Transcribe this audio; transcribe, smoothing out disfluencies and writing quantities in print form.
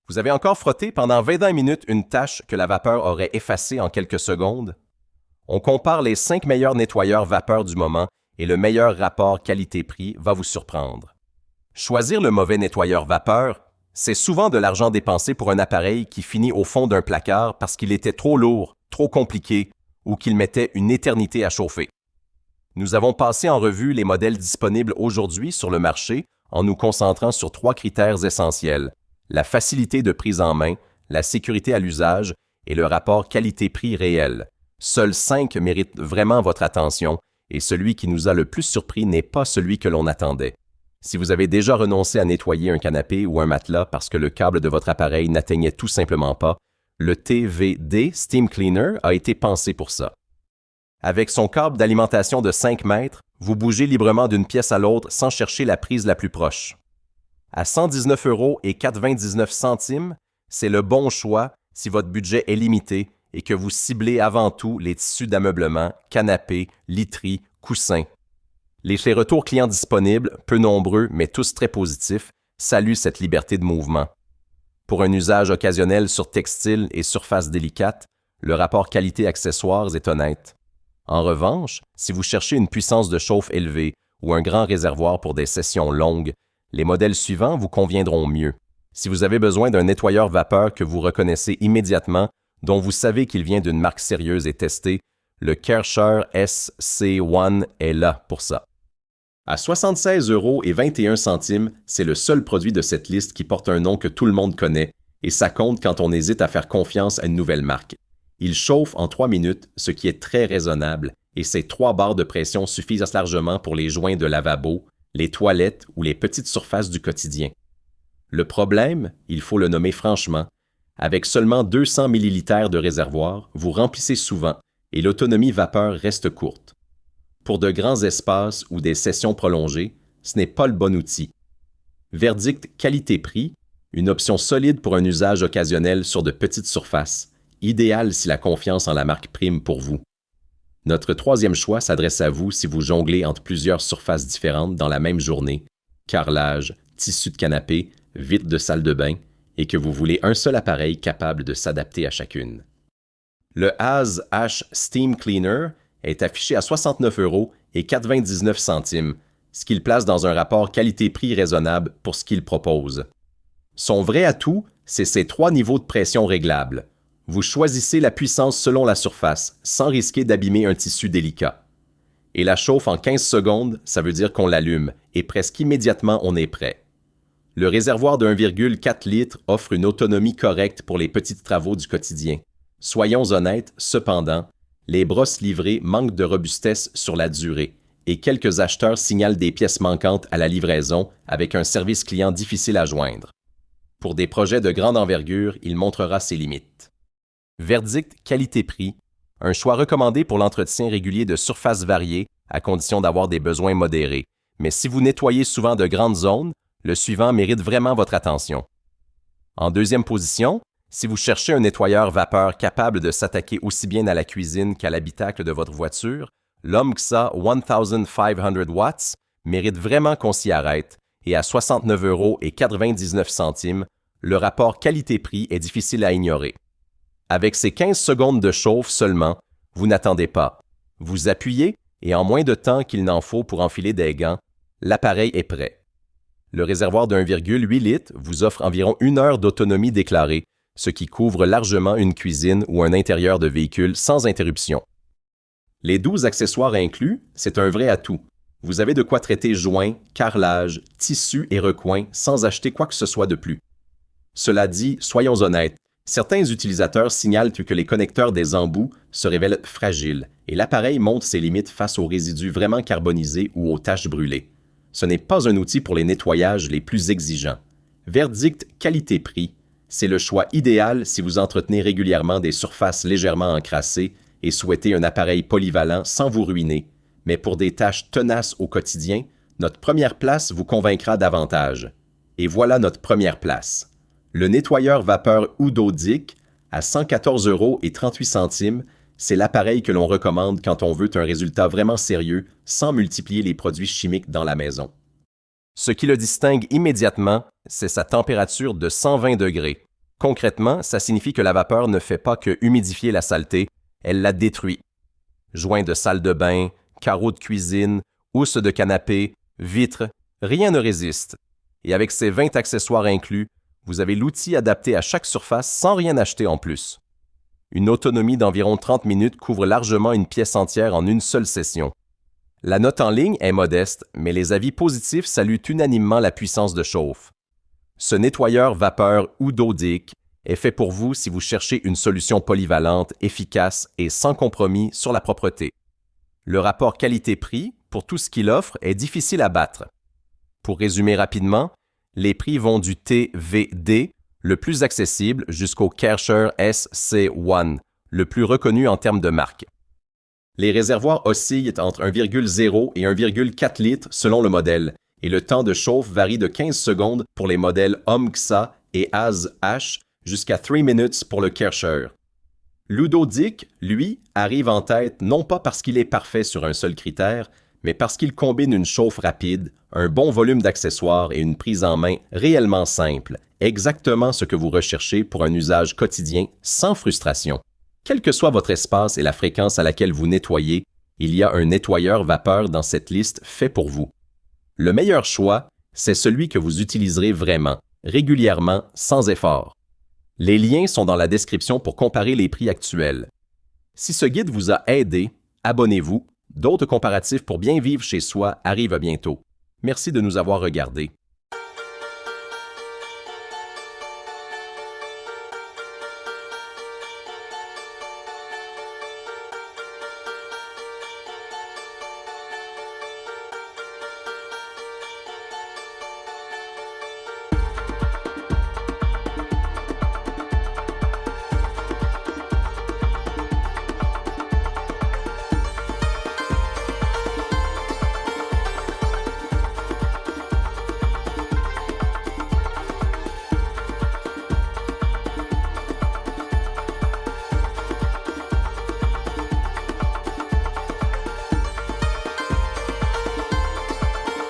Vous avez encore frotté pendant 20 minutes une tâche que la vapeur aurait effacée en quelques secondes? On compare les 5 meilleurs nettoyeurs vapeur du moment et le meilleur rapport qualité-prix va vous surprendre. Choisir le mauvais nettoyeur vapeur, c'est souvent de l'argent dépensé pour un appareil qui finit au fond d'un placard parce qu'il était trop lourd, trop compliqué ou qu'il mettait une éternité à chauffer. Nous avons passé en revue les modèles disponibles aujourd'hui sur le marché en nous concentrant sur 3 critères essentiels: la facilité de prise en main, la sécurité à l'usage et le rapport qualité-prix réel. Seuls 5 méritent vraiment votre attention et celui qui nous a le plus surpris n'est pas celui que l'on attendait. Si vous avez déjà renoncé à nettoyer un canapé ou un matelas parce que le câble de votre appareil n'atteignait tout simplement pas, le TVD Steam Cleaner a été pensé pour ça. Avec son câble d'alimentation de 5 mètres, vous bougez librement d'une pièce à l'autre sans chercher la prise la plus proche. À 119,99 €, c'est le bon choix si votre budget est limité et que vous ciblez avant tout les tissus d'ameublement, canapés, literies, coussins. Les retours clients disponibles, peu nombreux mais tous très positifs, saluent cette liberté de mouvement. Pour un usage occasionnel sur textile et surfaces délicates, le rapport qualité-accessoires est honnête. En revanche, si vous cherchez une puissance de chauffe élevée ou un grand réservoir pour des sessions longues, les modèles suivants vous conviendront mieux. Si vous avez besoin d'un nettoyeur vapeur que vous reconnaissez immédiatement, dont vous savez qu'il vient d'une marque sérieuse et testée, le Kärcher SC1 est là pour ça. À 76,21 €, c'est le seul produit de cette liste qui porte un nom que tout le monde connaît, et ça compte quand on hésite à faire confiance à une nouvelle marque. Il chauffe en 3 minutes, ce qui est très raisonnable, et ses 3 barres de pression suffisent largement pour les joints de lavabo, les toilettes ou les petites surfaces du quotidien. Le problème, il faut le nommer franchement, avec seulement 200 ml de réservoir, vous remplissez souvent et l'autonomie vapeur reste courte. Pour de grands espaces ou des sessions prolongées, ce n'est pas le bon outil. Verdict qualité-prix, une option solide pour un usage occasionnel sur de petites surfaces, idéal si la confiance en la marque prime pour vous. Notre 3e choix s'adresse à vous si vous jonglez entre plusieurs surfaces différentes dans la même journée, carrelage, tissu de canapé, vitre de salle de bain, et que vous voulez un seul appareil capable de s'adapter à chacune. Le Haas H Steam Cleaner est affiché à 69,99 €, ce qu'il place dans un rapport qualité-prix raisonnable pour ce qu'il propose. Son vrai atout, c'est ses 3 niveaux de pression réglables. Vous choisissez la puissance selon la surface, sans risquer d'abîmer un tissu délicat. Et la chauffe en 15 secondes, ça veut dire qu'on l'allume, et presque immédiatement on est prêt. Le réservoir de 1,4 litres offre une autonomie correcte pour les petits travaux du quotidien. Soyons honnêtes, cependant, les brosses livrées manquent de robustesse sur la durée, et quelques acheteurs signalent des pièces manquantes à la livraison avec un service client difficile à joindre. Pour des projets de grande envergure, il montrera ses limites. Verdict qualité-prix, un choix recommandé pour l'entretien régulier de surfaces variées à condition d'avoir des besoins modérés. Mais si vous nettoyez souvent de grandes zones, le suivant mérite vraiment votre attention. En 2e position, si vous cherchez un nettoyeur vapeur capable de s'attaquer aussi bien à la cuisine qu'à l'habitacle de votre voiture, l'Omxa 1500 watts mérite vraiment qu'on s'y arrête et à 69,99 €, le rapport qualité-prix est difficile à ignorer. Avec ses 15 secondes de chauffe seulement, vous n'attendez pas. Vous appuyez et en moins de temps qu'il n'en faut pour enfiler des gants, l'appareil est prêt. Le réservoir de 1,8 litres vous offre environ 1 heure d'autonomie déclarée, ce qui couvre largement une cuisine ou un intérieur de véhicule sans interruption. Les 12 accessoires inclus, c'est un vrai atout. Vous avez de quoi traiter joints, carrelage, tissus et recoins sans acheter quoi que ce soit de plus. Cela dit, soyons honnêtes, certains utilisateurs signalent que les connecteurs des embouts se révèlent fragiles et l'appareil montre ses limites face aux résidus vraiment carbonisés ou aux taches brûlées. Ce n'est pas un outil pour les nettoyages les plus exigeants. Verdict qualité-prix, c'est le choix idéal si vous entretenez régulièrement des surfaces légèrement encrassées et souhaitez un appareil polyvalent sans vous ruiner. Mais pour des tâches tenaces au quotidien, notre première place vous convaincra davantage. Et voilà notre première place. Le nettoyeur vapeur Udo Dick, à 114,38 €, c'est l'appareil que l'on recommande quand on veut un résultat vraiment sérieux sans multiplier les produits chimiques dans la maison. Ce qui le distingue immédiatement, c'est sa température de 120 degrés. Concrètement, ça signifie que la vapeur ne fait pas que humidifier la saleté, elle la détruit. Joints de salle de bain, carreaux de cuisine, housses de canapé, vitres, rien ne résiste. Et avec ces 20 accessoires inclus, vous avez l'outil adapté à chaque surface sans rien acheter en plus. Une autonomie d'environ 30 minutes couvre largement une pièce entière en une seule session. La note en ligne est modeste, mais les avis positifs saluent unanimement la puissance de chauffe. Ce nettoyeur vapeur Udo-Dick est fait pour vous si vous cherchez une solution polyvalente, efficace et sans compromis sur la propreté. Le rapport qualité-prix, pour tout ce qu'il offre, est difficile à battre. Pour résumer rapidement, les prix vont du TVD, le plus accessible, jusqu'au Karcher SC1, le plus reconnu en termes de marque. Les réservoirs oscillent entre 1,0 et 1,4 litres selon le modèle, et le temps de chauffe varie de 15 secondes pour les modèles OMXA et AZ-H jusqu'à 3 minutes pour le Karcher. L'Udo-Dick, lui, arrive en tête non pas parce qu'il est parfait sur un seul critère, mais parce qu'il combine une chauffe rapide, un bon volume d'accessoires et une prise en main réellement simple, exactement ce que vous recherchez pour un usage quotidien sans frustration. Quel que soit votre espace et la fréquence à laquelle vous nettoyez, il y a un nettoyeur vapeur dans cette liste fait pour vous. Le meilleur choix, c'est celui que vous utiliserez vraiment, régulièrement, sans effort. Les liens sont dans la description pour comparer les prix actuels. Si ce guide vous a aidé, abonnez-vous. D'autres comparatifs pour bien vivre chez soi arrivent bientôt. Merci de nous avoir regardés.